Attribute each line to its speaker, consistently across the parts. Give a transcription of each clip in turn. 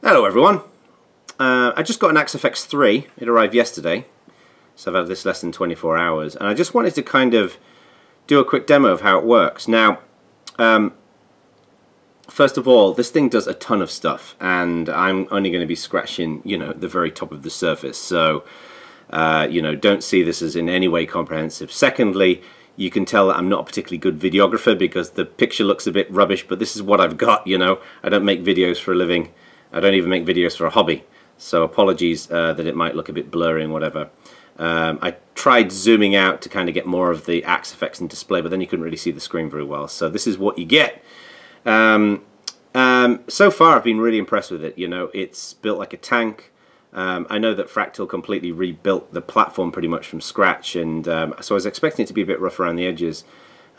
Speaker 1: Hello everyone. I just got an Axe FX3. It arrived yesterday, so I've had this less than 24 hours, and I just wanted to kind of do a quick demo of how it works. Now, first of all, this thing does a ton of stuff, and I'm only going to be scratching, the very top of the surface, so don't see this as in any way comprehensive. Secondly, you can tell that I'm not a particularly good videographer because the picture looks a bit rubbish, but this is what I've got. I don't make videos for a living. I don't even make videos for a hobby, so apologies that it might look a bit blurry and whatever. I tried zooming out to kind of get more of the Axe effects in display, but then you couldn't really see the screen very well, so this is what you get. So far I've been really impressed with it. It's built like a tank. I know that Fractal completely rebuilt the platform pretty much from scratch, and so I was expecting it to be a bit rough around the edges.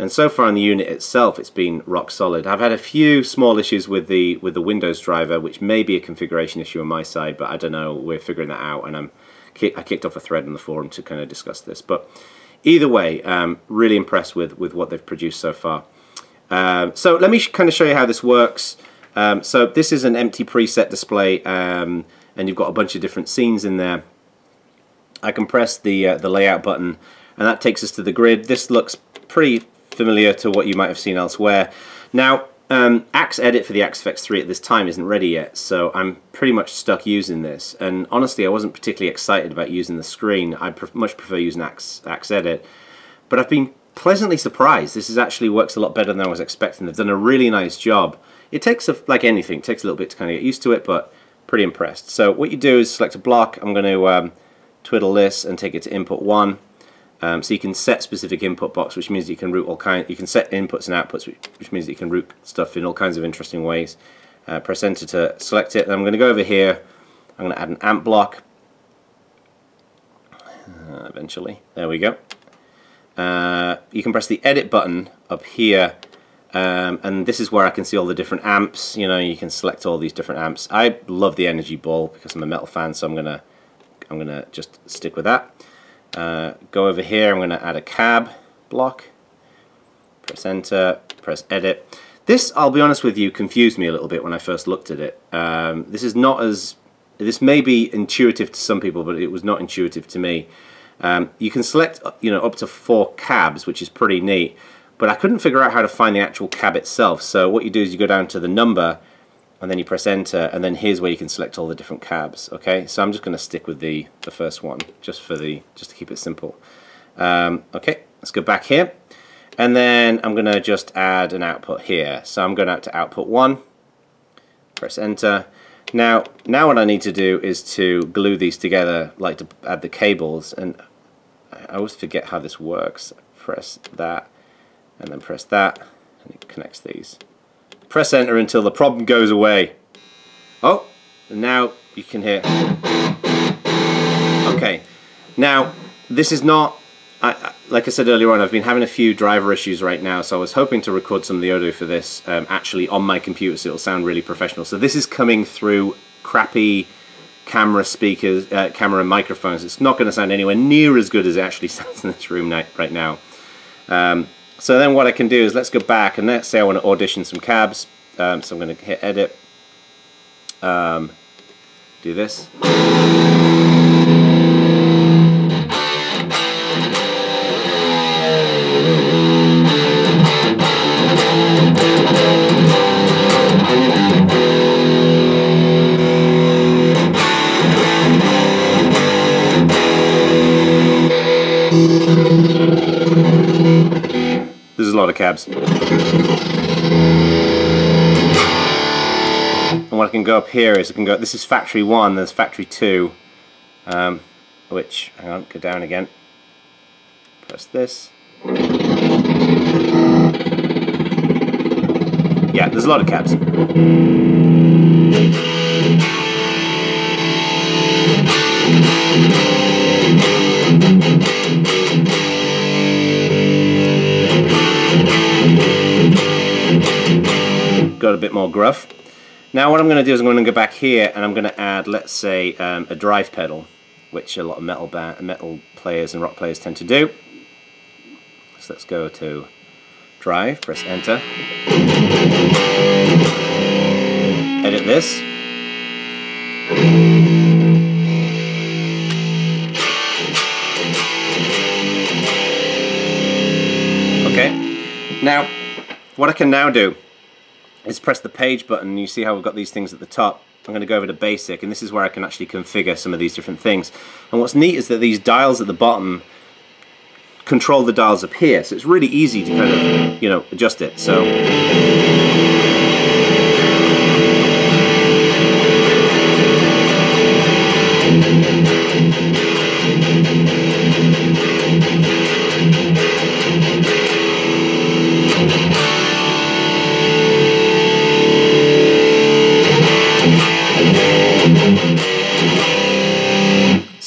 Speaker 1: And so far on the unit itself, it's been rock solid. I've had a few small issues with the Windows driver, which may be a configuration issue on my side, but I don't know. We're figuring that out, and I kicked off a thread on the forum to kind of discuss this. But either way, really impressed with what they've produced so far. So let me kind of show you how this works. So this is an empty preset display, and you've got a bunch of different scenes in there. I can press the layout button, and that takes us to the grid. This looks pretty familiar to what you might have seen elsewhere. Now, Axe Edit for the Axe FX3 at this time isn't ready yet, so I'm pretty much stuck using this. And honestly, I wasn't particularly excited about using the screen. I much prefer using Axe Edit, but I've been pleasantly surprised. This actually works a lot better than I was expecting. They've done a really nice job. It takes, like anything, it takes a little bit to kind of get used to it, but pretty impressed. So what you do is select a block. I'm going to twiddle this and take it to input 1. So you can set specific input blocks, which means you can route all kinds. You can set inputs and outputs, which means that you can route stuff in all kinds of interesting ways. Press enter to select it. And I'm going to go over here. I'm going to add an amp block. Eventually, there we go. You can press the edit button up here, and this is where I can see all the different amps. You can select all these different amps. I love the energy ball because I'm a metal fan, so I'm gonna just stick with that. Go over here, I'm going to add a cab block, press enter, press edit. This, I'll be honest with you, confused me a little bit when I first looked at it. This may be intuitive to some people, but it was not intuitive to me. You can select up to 4 cabs, which is pretty neat, but I couldn't figure out how to find the actual cab itself. So what you do is you go down to the number, and then you press enter, and then here's where you can select all the different cabs. Okay, so I'm just going to stick with the first one just to keep it simple. Okay, let's go back here, and then I'm going to just add an output here. So I'm going out to output 1, press enter. Now what I need to do is to glue these together, like to add the cables, and I always forget how this works. Press that, and then press that, and it connects these. Press enter until the problem goes away. Oh, and now you can hear. Okay, now this is not, like I said earlier on, I've been having a few driver issues right now, so I was hoping to record some of the audio for this actually on my computer so it'll sound really professional. So this is coming through crappy camera speakers, camera microphones. It's not going to sound anywhere near as good as it actually sounds in this room right now. So then what I can do is, let's go back, and let's say I want to audition some cabs. So I'm going to hit edit, do this. There's a lot of cabs. And what I can go up here is I can go, this is factory 1, there's factory 2, which, hang on, go down again. Press this. Yeah, there's a lot of cabs. Got a bit more gruff. Now what I'm going to do is I'm going to go back here, and I'm going to add, let's say, a drive pedal, which a lot of metal players and rock players tend to do. So let's go to drive, press enter, edit this, Okay, now what I can now do is press the page button, and you see how we've got these things at the top. I'm going to go over to basic, and this is where I can actually configure some of these different things. And what's neat is that these dials at the bottom control the dials up here, so it's really easy to kind of, you know, adjust it. So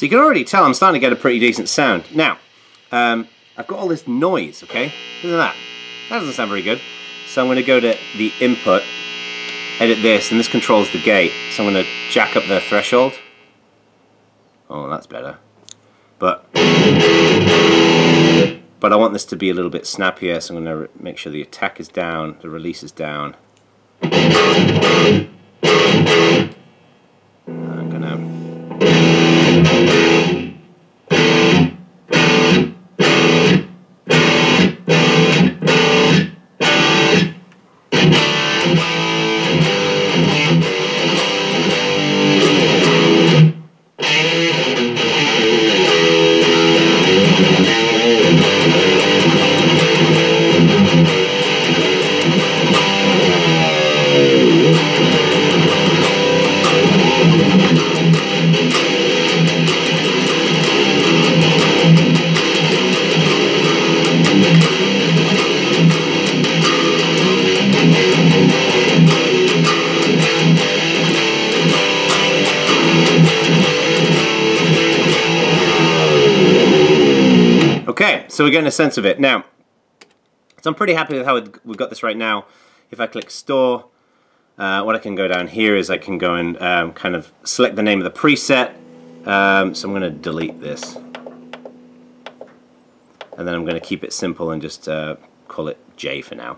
Speaker 1: you can already tell I'm starting to get a pretty decent sound. Now, I've got all this noise, okay? Look at that. That doesn't sound very good. So I'm going to go to the input, edit this, and this controls the gate. So I'm going to jack up the threshold. Oh, that's better. But I want this to be a little bit snappier, so I'm going to make sure the attack is down, the release is down. I'm going to... Okay, so we're getting a sense of it. Now, so I'm pretty happy with how we've got this right now. If I click Store, what I can go down here is I can go and kind of select the name of the preset. So I'm going to delete this. And then I'm going to keep it simple and just call it J for now.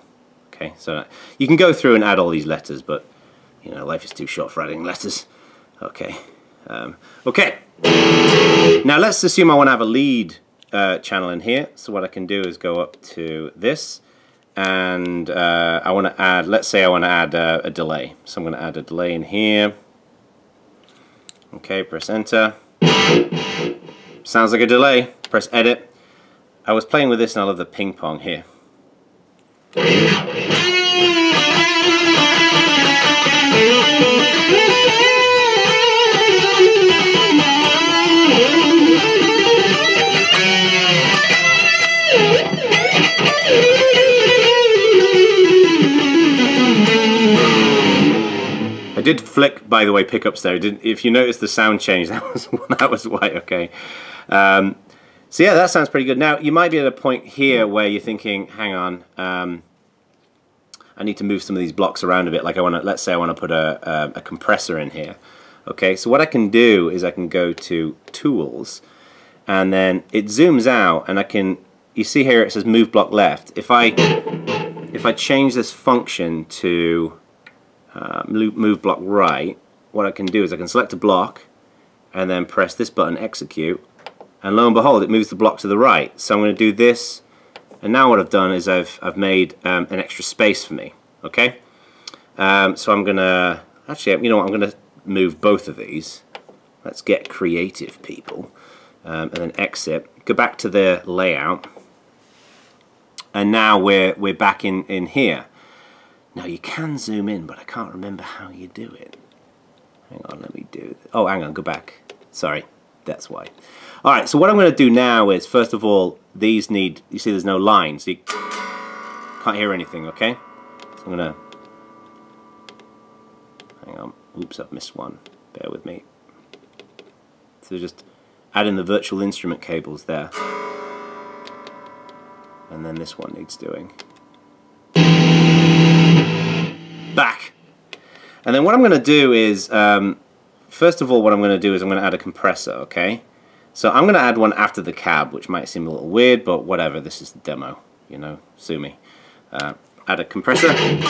Speaker 1: Okay, so you can go through and add all these letters, but you know, life is too short for adding letters. Okay. Okay. Now let's assume I want to have a lead channel in here. So what I can do is go up to this, and I want to add, let's say I want to add a delay. So I'm going to add a delay in here. Okay, press enter. Sounds like a delay. Press edit. I was playing with this and I love the ping pong here. I did flick, by the way, pickups there. If you notice the sound change, that was why. Okay. So yeah, that sounds pretty good. Now you might be at a point here where you're thinking, hang on, I need to move some of these blocks around a bit. Like let's say I want to put a compressor in here. Okay, so what I can do is I can go to Tools, and then it zooms out, and I can. You see here it says Move Block Left. If I change this function to move block right, what I can do is I can select a block and then press this button, execute, and lo and behold, it moves the block to the right. So I'm going to do this, and now what I've done is I've made an extra space for me. Okay, so I'm going to actually, you know what, I'm going to move both of these. Let's get creative, people, and then exit. Go back to the layout, and now we're back in here. Now you can zoom in, but I can't remember how you do it. Hang on, let me do it. Oh, hang on, go back. Sorry, that's why. Alright, so what I'm going to do now is, first of all, these need, you see there's no lines, so you can't hear anything, okay? So I'm going to, hang on, oops, I've missed one, bear with me. So just add in the virtual instrument cables there. And then this one needs doing. Back. And then what I'm going to do is, first of all, what I'm going to do is I'm going to add a compressor, okay? So I'm going to add one after the cab, which might seem a little weird, but whatever, this is the demo, you know, sue me. Add a compressor. And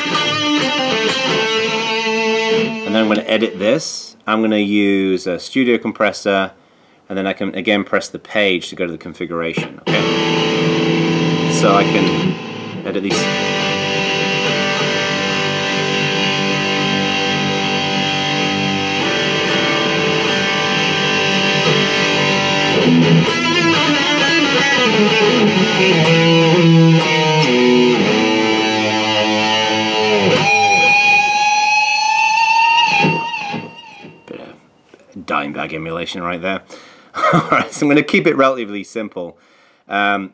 Speaker 1: then I'm going to edit this, I'm going to use a studio compressor, and then I can again press the page to go to the configuration. Okay, so I can edit these. Bit of dime bag emulation right there. Alright, so I'm going to keep it relatively simple. Now,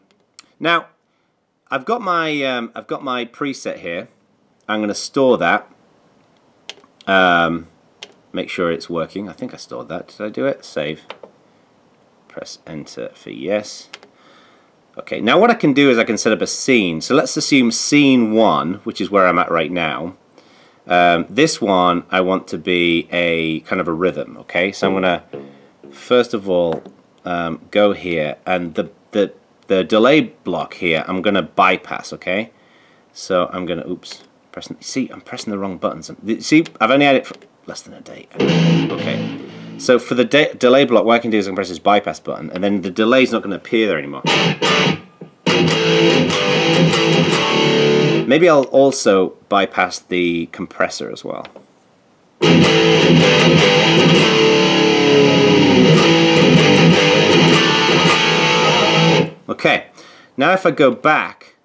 Speaker 1: I've got my preset here. I'm going to store that. Make sure it's working. I think I stored that. Did I do it? Save. Press enter for yes. Okay, now what I can do is I can set up a scene. So let's assume scene 1, which is where I'm at right now. This one I want to be a kind of a rhythm. Okay, so I'm going to first of all go here, and the delay block here I'm going to bypass. Okay, so I'm going to see, I'm pressing the wrong buttons. See, I've only had it for less than a day. Okay. So for the delay block, what I can do is I can press this bypass button, and then the delay's not going to appear there anymore. Maybe I'll also bypass the compressor as well. Okay, now if I go back,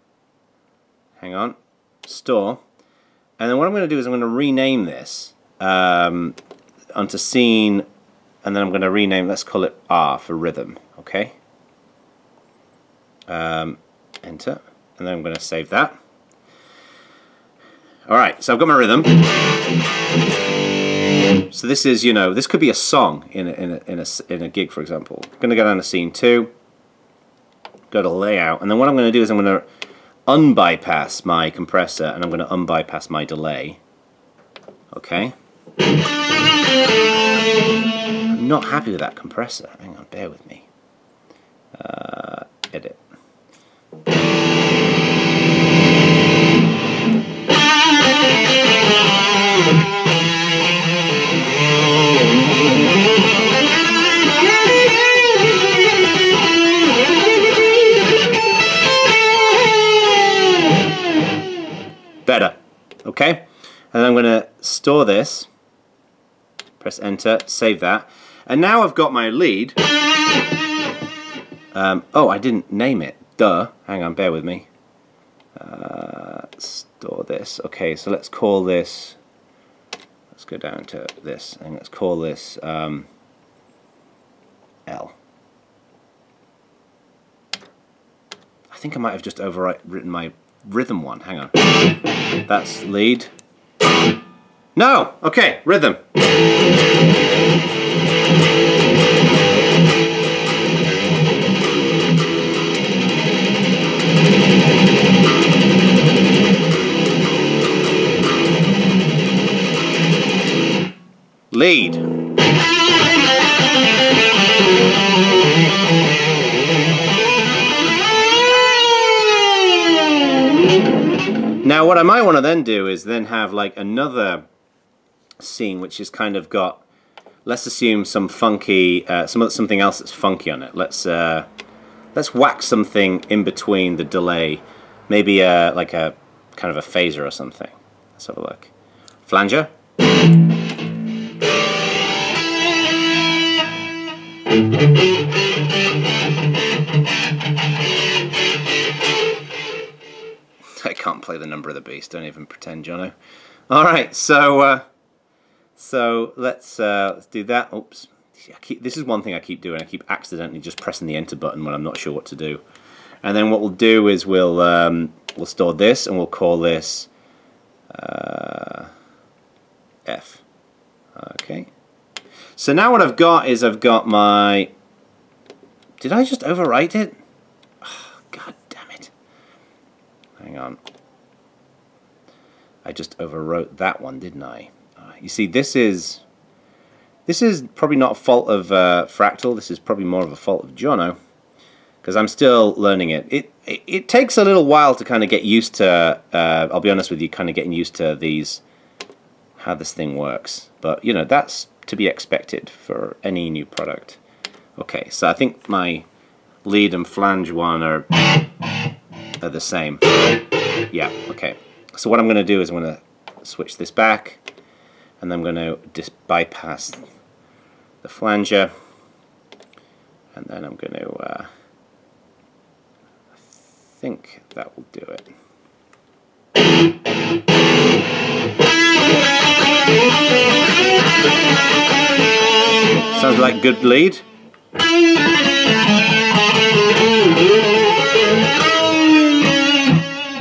Speaker 1: hang on, store, and then what I'm going to do is I'm going to rename this onto scene. And then I'm going to rename, let's call it R for rhythm, okay? Enter, and then I'm going to save that. Alright, so I've got my rhythm. So this is, you know, this could be a song in a gig, for example. I'm going to go down to scene 2, go to layout, and then what I'm going to do is I'm going to unbypass my compressor, and I'm going to unbypass my delay. Okay? I'm not happy with that compressor. Hang on, bear with me. Edit. Better. Okay? And then I'm going to store this. Press enter, save that. And now I've got my lead. Oh, I didn't name it. Duh. Hang on, bear with me. Store this. Okay, so let's call this. Let's go down to this, and let's call this L. I think I might have just overwritten my rhythm one. Hang on. That's lead. No! Okay, rhythm. Lead. Now what I might want to then do is then have like another scene which is kind of got, let's assume some funky, something else that's funky on it. Let's whack something in between the delay, maybe like a kind of a phaser or something. Let's have a look. Flanger. I can't play the number of the beast. Don't even pretend, Jono. All right, so let's do that. Oops. This is one thing I keep doing. I keep accidentally just pressing the enter button when I'm not sure what to do. And then what we'll do is we'll store this, and we'll call this F. Okay. So now what I've got is I've got my. Did I just overwrite it? Oh, God damn it! Hang on. I just overwrote that one, didn't I? You see, this is probably not a fault of Fractal. This is probably more of a fault of Jono, because I'm still learning it. It takes a little while to kind of get used to. I'll be honest with you, kind of getting used to these, how this thing works. But, you know, that's to be expected for any new product. Okay, so I think my lead and flange one are the same. Yeah, okay. So what I'm going to do is I'm going to switch this back, and then I'm going to just bypass the flanger, and then I'm going to I think that will do it. Sounds like good lead.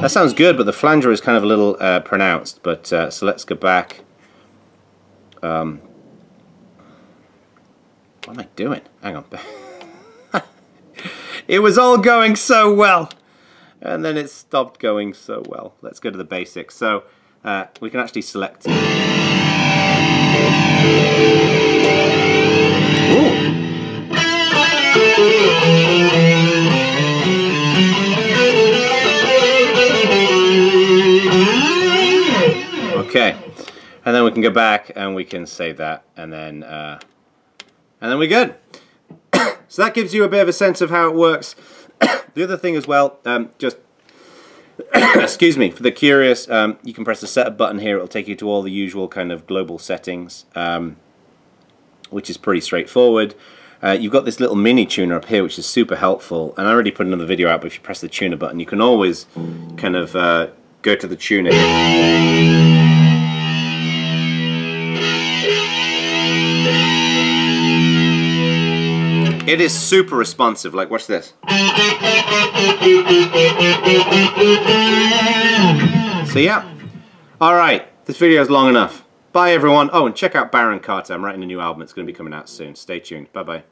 Speaker 1: That sounds good, but the flanger is kind of a little pronounced. But so let's go back. What am I doing? Hang on. It was all going so well, and then it stopped going so well. Let's go to the basics. So we can actually select. Ooh. Okay, and then we can go back and we can save that, and then we're good. So that gives you a bit of a sense of how it works. The other thing as well, just excuse me, for the curious, you can press the setup button here. It'll take you to all the usual kind of global settings, which is pretty straightforward. You've got this little mini tuner up here, which is super helpful, and I already put another video out, but if you press the tuner button, you can always kind of go to the tuning. It is super responsive, like watch this. So yeah, alright, this video is long enough. Bye everyone. Oh, and check out Carta. I'm writing a new album, it's going to be coming out soon. Stay tuned, bye bye.